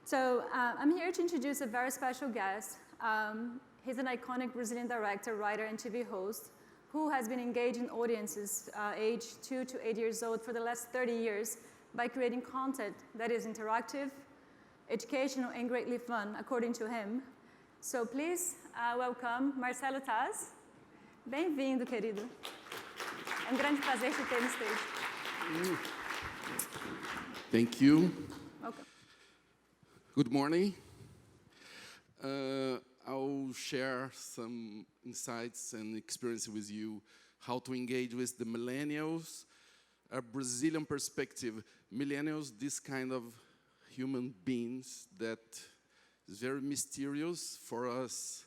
So I'm here to introduce a very special guest. He's an iconic Brazilian director, writer, and TV host who has been engaging audiences aged 2 to 8 years old for the last 30 years by creating content that is interactive, educational, and greatly fun, according to him. So please welcome Marcelo Taz. Bem-vindo, querido. É um grande prazer te ter no stage. Thank you. Welcome. Good morning. I'll share some insights and experience with you how to engage with the millennials, a Brazilian perspective. Millennials, this kind of human beings that is very mysterious for us,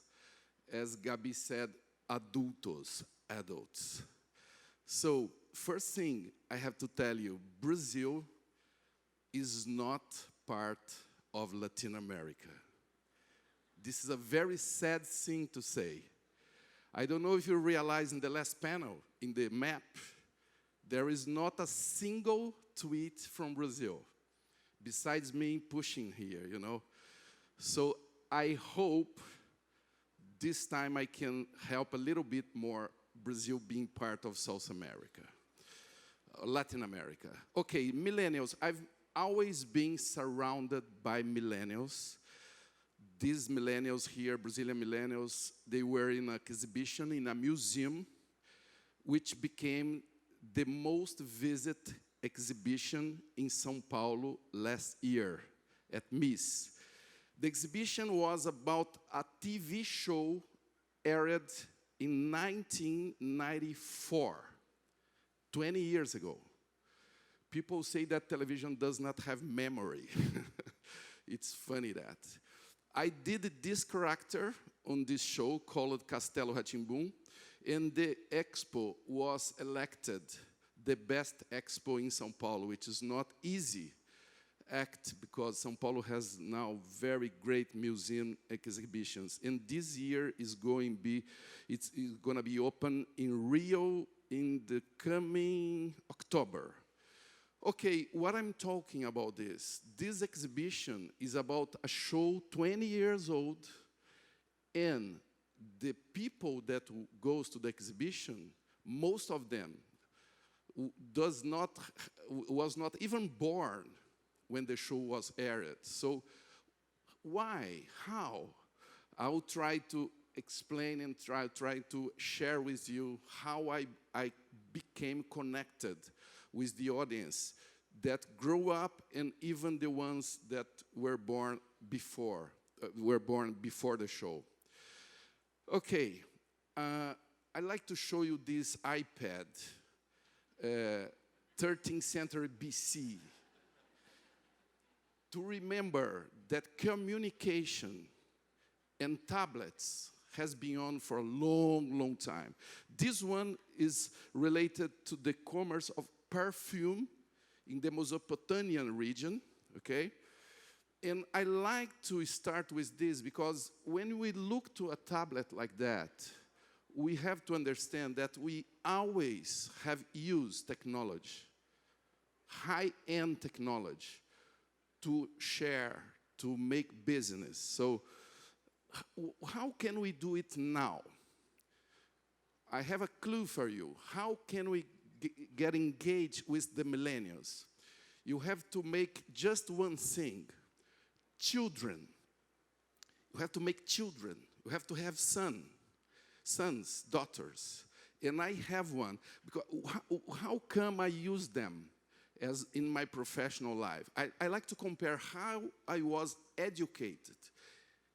as Gabi said, adultos, adults. So, first thing I have to tell you, Brazil is not part of Latin America. This is a very sad thing to say. I don't know if you realize in the last panel, in the map, there is not a single tweet from Brazil, besides me pushing here, you know. So I hope this time I can help a little bit more Brazil being part of South America, Latin America. Okay, millennials. I've always been surrounded by millennials. These millennials here, Brazilian millennials, they were in an exhibition in a museum, which became the most visited exhibition in São Paulo last year at MIS. The exhibition was about a TV show aired in 1994, 20 years ago. People say that television does not have memory. It's funny that. I did this character on this show called Castelo Rá-Tim-Bum, and the expo was elected the best expo in São Paulo, which is not easy act because São Paulo has now very great museum exhibitions. And this year is going to be open in Rio in the coming October. Okay, what I'm talking about this exhibition is about a show 20 years old, and the people that goes to the exhibition, most of them was not even born when the show was aired. So why, how? I'll try to explain and try to share with you how I became connected with the audience that grew up and even the ones that were born before the show. Okay, I'd like to show you this iPad, 13th century BC, to remember that communication and tablets has been on for a long, long time. This one is related to the commerce of perfume in the Mesopotamian region, okay? And I like to start with this because when we look to a tablet like that, we have to understand that we always have used technology, high-end technology, to share, to make business. So how can we do it now? I have a clue for you. How can we get engaged with the millennials? You have to make just one thing. Children. You have to make children. You have to have sons, daughters. And I have one. Because how come I use them as in my professional life? I like to compare how I was educated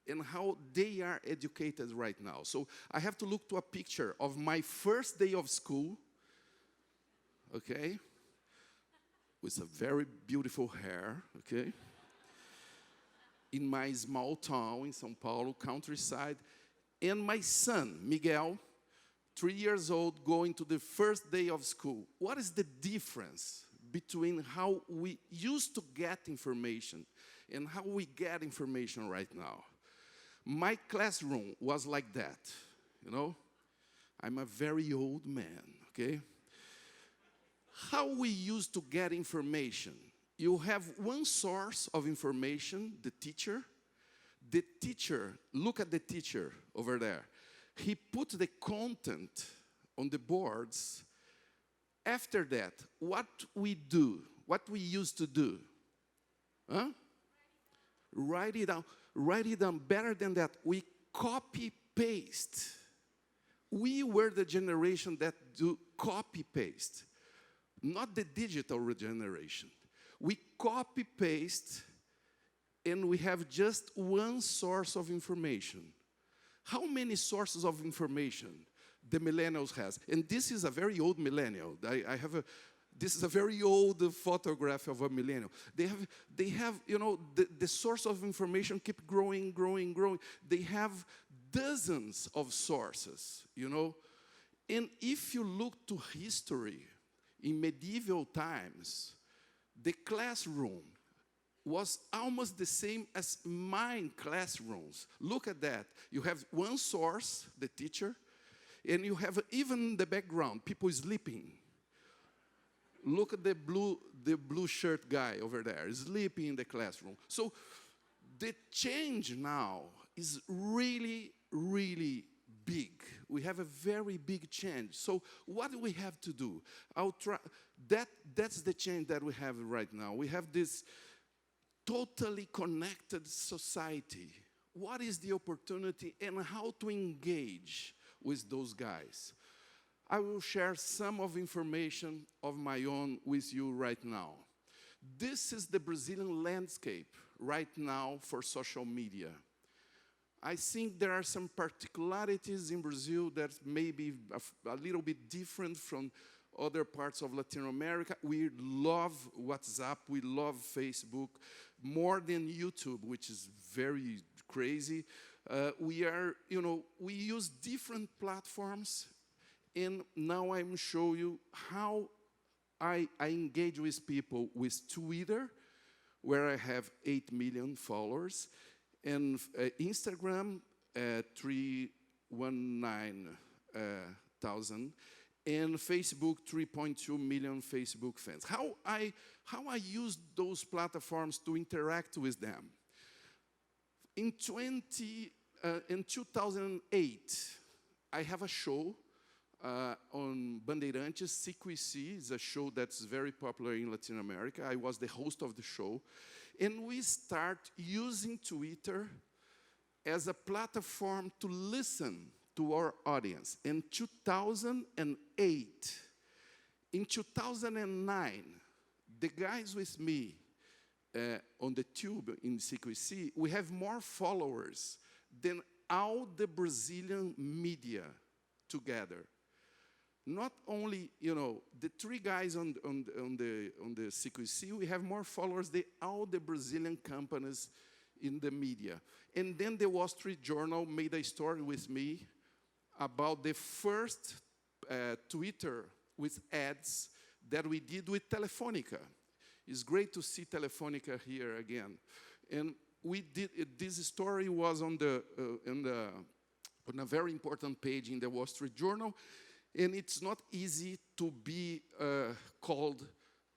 and how they are educated right now. So I have to look to a picture of my first day of school, okay, with a very beautiful hair, okay, in my small town in São Paulo, countryside, and my son, Miguel, 3 years old, going to the first day of school. What is the difference between how we used to get information and how we get information right now? My classroom was like that, you know? I'm a very old man, okay? How we used to get information you have one source of information, the teacher. The teacher, look at the teacher over there. He put the content on the boards. After that, what we do, what we used to do, huh? Write it down. Write it down. Better than that, we copy paste. We were the generation that do copy paste, not the digital regeneration. We copy paste, and we have just one source of information. How many sources of information the millennials has? And this is a very old millennial. This is a very old photograph of a millennial. They have, you know, the source of information keep growing, growing, growing. They have dozens of sources, you know. And if you look to history, in medieval times, the classroom was almost the same as mine classrooms. Look at that. You have one source, the teacher, and you have even the background, people sleeping. Look at the blue shirt guy over there, sleeping in the classroom. So the change now is really, really big. We have a very big change. So what do we have to do? That's the change that we have right now. We have this totally connected society. What is the opportunity and how to engage with those guys? I will share some of information of my own with you right now. This is the Brazilian landscape right now for social media. I think there are some particularities in Brazil that may be a little bit different from other parts of Latin America. We love WhatsApp, we love Facebook, more than YouTube, which is very crazy. We use different platforms, and now I'm showing you how I engage with people with Twitter, where I have 8 million followers, and Instagram, 319,000, and Facebook, 3.2 million Facebook fans. How I use those platforms to interact with them. In 2008, I have a show on Bandeirantes, CQC, is a show that's very popular in Latin America. I was the host of the show. And we start using Twitter as a platform to listen to our audience. In 2008, in 2009, the guys with me on the tube in CQC, we have more followers than all the Brazilian media together. Not only, you know, the three guys on the CQC, we have more followers than all the Brazilian companies in the media. And then the Wall Street Journal made a story with me about the first Twitter with ads that we did with Telefonica. It's great to see Telefonica here again. And we did, this story was on a very important page in the Wall Street Journal. And it's not easy to be called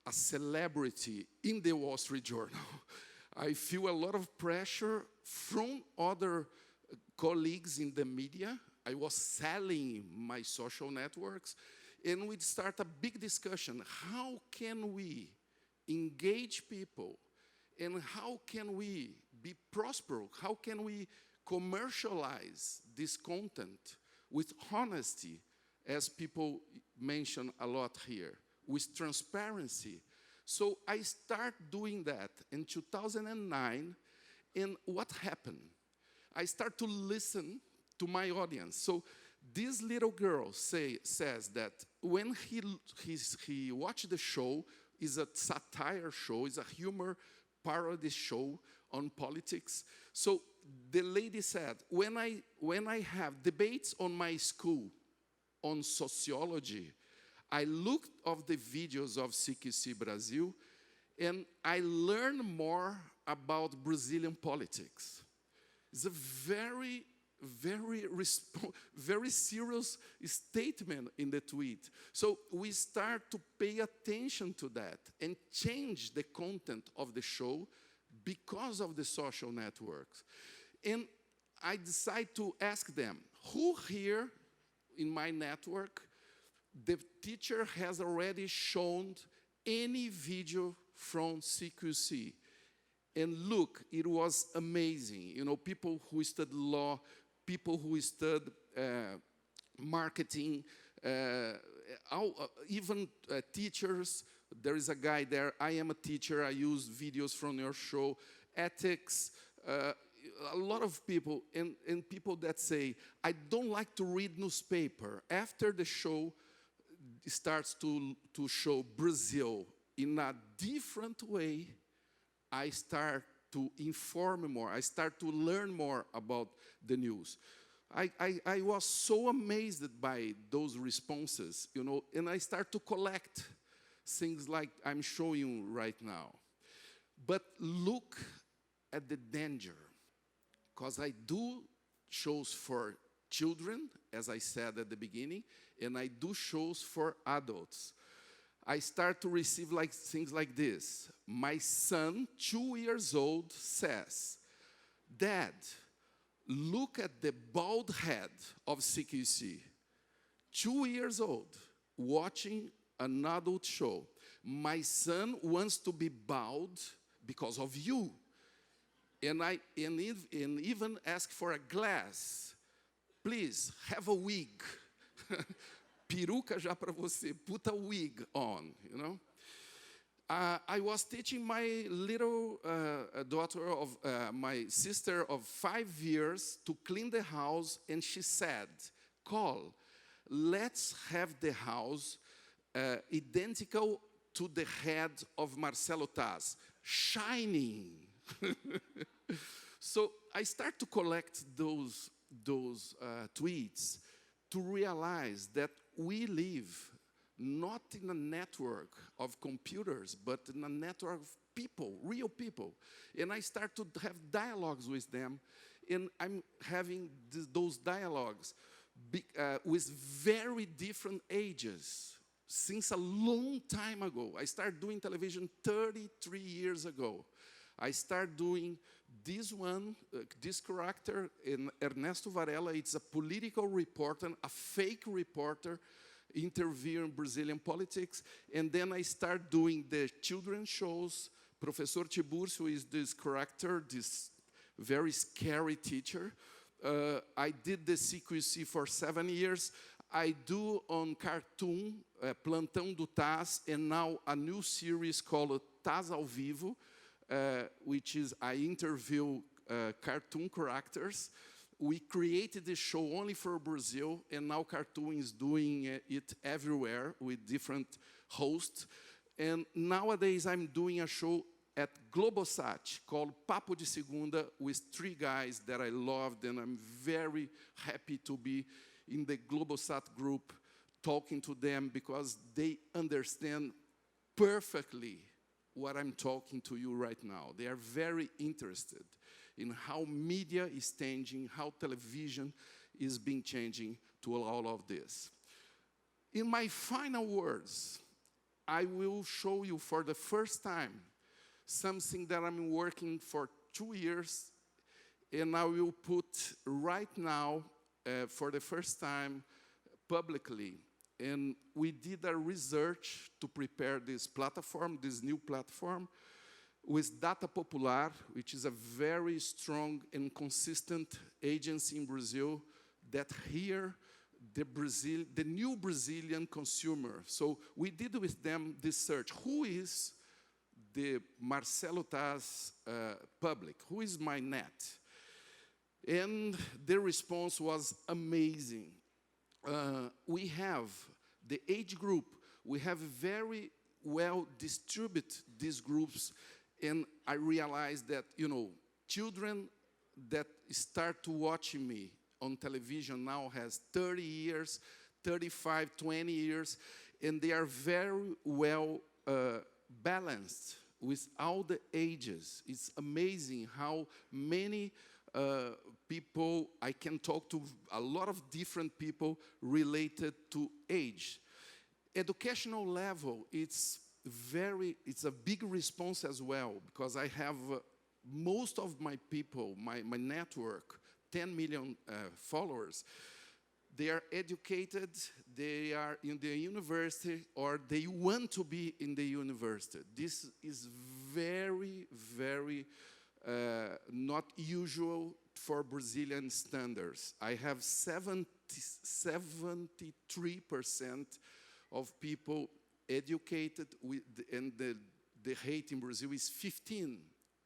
a celebrity in the Wall Street Journal. I feel a lot of pressure from other colleagues in the media. I was selling my social networks, and we'd start a big discussion. How can we engage people, and how can we be prosperous? How can we commercialize this content with honesty, as people mention a lot here, with transparency? So I start doing that in 2009, and what happened? I start to listen to my audience. So this little girl says that when he watched the show, is a satire show, is a humor parody show on politics. So the lady said, when I have debates on my school on sociology, I looked of the videos of CQC Brazil, and I learned more about Brazilian politics. It's a very very serious statement in the tweet. So we start to pay attention to that and change the content of the show because of the social networks. And I decide to ask them, who here in my network, the teacher has already shown any video from CQC? And look, it was amazing. You know, people who studied law, people who studied marketing, even teachers. There is a guy there, I am a teacher, I use videos from your show, ethics, a lot of people, and people that say, I don't like to read newspaper. After the show starts to show Brazil in a different way, I start to inform more. I start to learn more about the news. I was so amazed by those responses, you know, and I start to collect things like I'm showing you right now. But look at the danger, because I do shows for children, as I said at the beginning, and I do shows for adults. I start to receive things like this. My son, 2 years old, says, Dad, look at the bald head of CQC. 2 years old, watching an adult show. My son wants to be bald because of you. And even ask for a glass. Please, have a wig. Peruca já para você, put a wig on, you know. I was teaching my little daughter of my sister of 5 years to clean the house, and she said, Cole, let's have the house identical to the head of Marcelo Taz, shining. So I start to collect those tweets to realize that we live not in a network of computers, but in a network of people, real people. And I start to have dialogues with them, and I'm having those dialogues with very different ages. Since a long time ago, I started doing television 33 years ago. I started doing this one, this character in Ernesto Varela. It's a political reporter, a fake reporter, interviewing Brazilian politics. And then I started doing the children's shows. Professor Tiburcio is this character, this very scary teacher. I did the CQC for 7 years. I do on cartoon, Plantão do Taz, and now a new series called Taz ao Vivo, which is I interview cartoon characters. We created this show only for Brazil, and now Cartoon is doing it everywhere with different hosts. And nowadays I'm doing a show at Globosat called Papo de Segunda with 3 guys that I loved, and I'm very happy to be in the Globosat group talking to them because they understand perfectly what I'm talking to you right now. They are very interested in how media is changing, how television is being changing to all of this. In my final words, I will show you for the first time something that I'm working for 2 years, and I will put right now for the first time publicly. And we did a research to prepare this platform, this new platform, with Data Popular, which is a very strong and consistent agency in Brazil that hear the new Brazilian consumer. So we did with them this search. Who is the Marcelo Taz public? Who is my net? And the response was amazing. We have the age group. We have very well distributed these groups, and I realized that, you know, children that start to watching me on television now has 30 years, 35, 20 years, and they are very well balanced with all the ages. It's amazing how many people. I can talk to a lot of different people related to age. Educational level, it's a big response as well, because I have most of my people, my network, 10 million followers, they are educated, they are in the university, or they want to be in the university. This is very, very not usual for Brazilian standards. I have 73% of people educated, and the rate in Brazil is 15,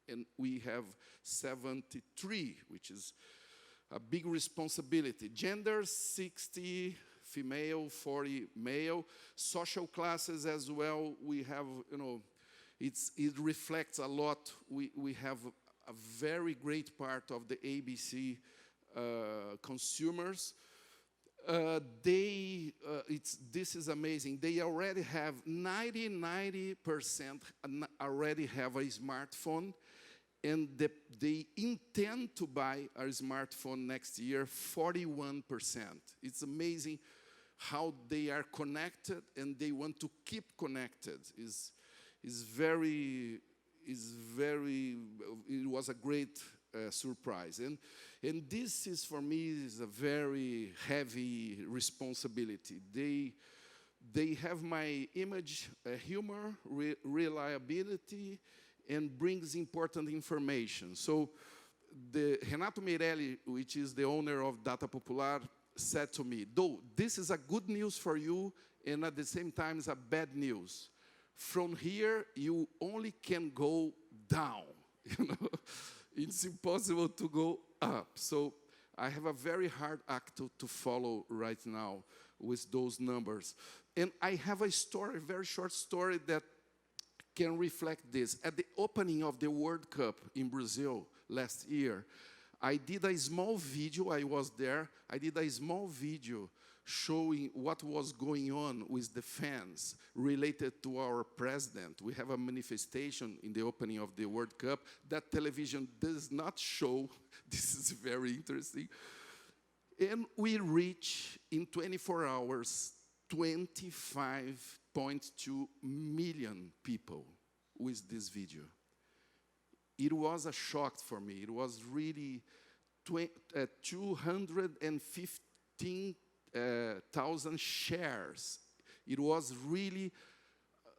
and we have 73, which is a big responsibility. Gender, 60 female, 40 male. Social classes as well, we have, it reflects a lot. We have a very great part of the ABC consumers. This is amazing. They already have 90% already have a smartphone, and they intend to buy a smartphone next year, 41%. It's amazing how they are connected, and they want to keep connected. It was a great surprise. And this is, for me, is a very heavy responsibility. They have my image, humor, reliability, and brings important information. So Renato Meirelli, which is the owner of Data Popular, said to me, "Though this is a good news for you, and at the same time it's a bad news. From here, you only can go down." It's impossible to go up. So I have a very hard act to follow right now with those numbers. And I have a story, a very short story that can reflect this. At the opening of the World Cup in Brazil last year, I did a small video, I was there, I did a small video showing what was going on with the fans related to our president. We have a manifestation in the opening of the World Cup that television does not show. This is very interesting. And we reach, in 24 hours, 25.2 million people with this video. It was a shock for me. It was really 215,000 shares. It was really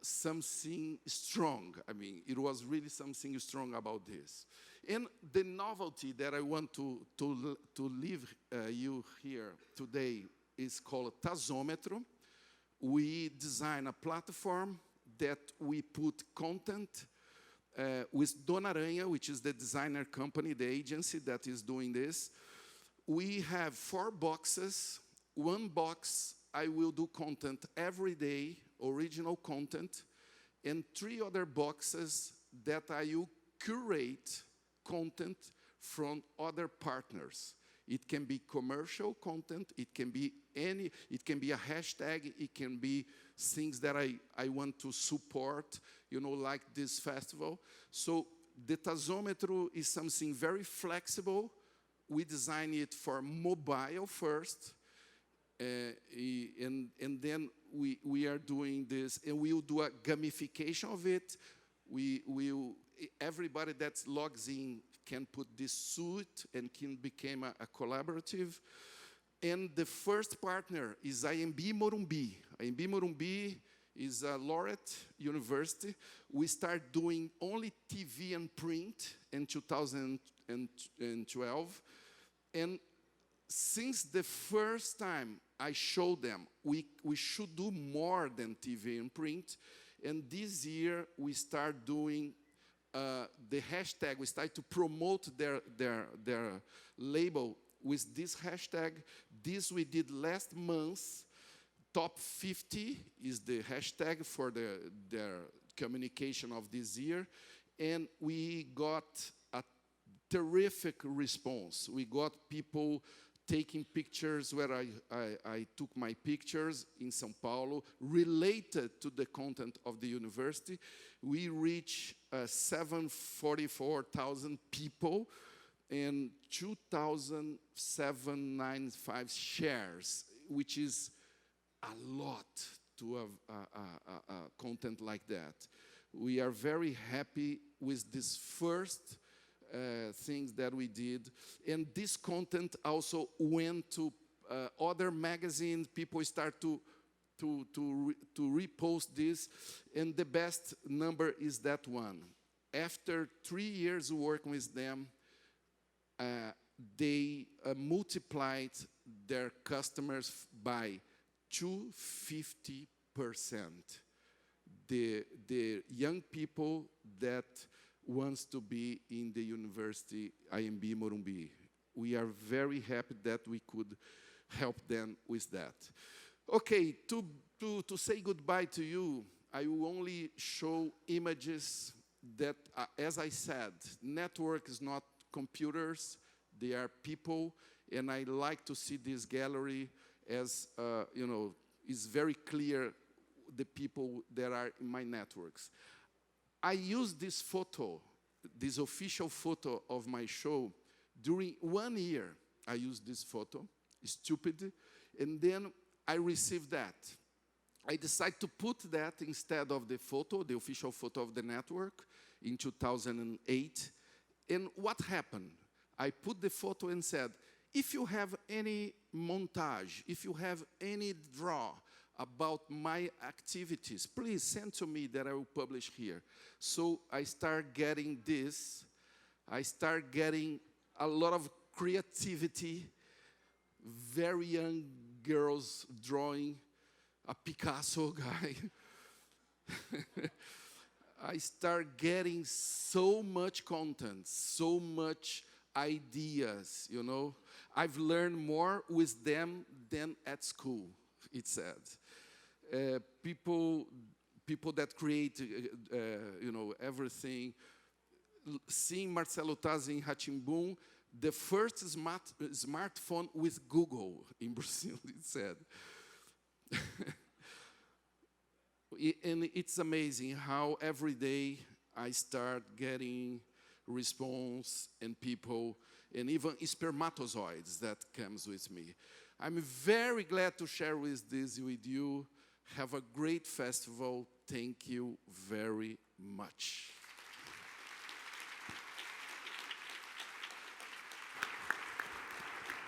something strong. I mean, it was really something strong about this. And the novelty that I want to leave you here today is called Tazometro. We design a platform that we put content with Dona Aranha, which is the designer company, the agency that is doing this. We have 4 boxes. One box, I will do content every day, original content, and 3 other boxes that I will curate content from other partners. It can be commercial content, it can be a hashtag, it can be things that I want to support, like this festival. So the Tazometro is something very flexible. We design it for mobile first, and then we are doing this, and we will do a gamification of it. Everybody that logs in can put this suit and can become a collaborative. And the first partner is IMB Morumbi. IMB Morumbi is a laureate university. We start doing only TV and print in 2012. And since the first time I showed them, we should do more than TV and print. And this year, we start doing the hashtag. We start to promote their label with this hashtag. This we did last month. Top 50 is the hashtag for their communication of this year. And we got a terrific response. We got people taking pictures where I took my pictures in São Paulo related to the content of the university. We reached 744,000 people and 2,795 shares, which is a lot to have content like that. We are very happy with this first things that we did. And this content also went to other magazines. People start to repost this. And the best number is that one. After 3 years working with them, they multiplied their customers by 250%. The young people that wants to be in the university IMB Morumbi. We are very happy that we could help them with that. Okay, to say goodbye to you, I will only show images that, as I said, network is not computers, they are people, and I like to see this gallery as, is very clear the people that are in my networks. I used this photo, this official photo of my show, during 1 year. I used this photo, stupid, and then I received that. I decided to put that instead of the photo, the official photo of the network, in 2008. And what happened? I put the photo and said, if you have any montage, if you have any draw about my activities, please send to me that I will publish here. So I start getting this. I start getting a lot of creativity, very young girls drawing, a Picasso guy. I start getting so much content, so much ideas, I've learned more with them than at school, it said. People that create, everything. Seeing Marcelo Tazzi in Ratimbun, the first smartphone with Google in Brazil, it said. And it's amazing how every day I start getting response and people, and even spermatozoids that comes with me. I'm very glad to share this with you. Have a great festival. Thank you very much.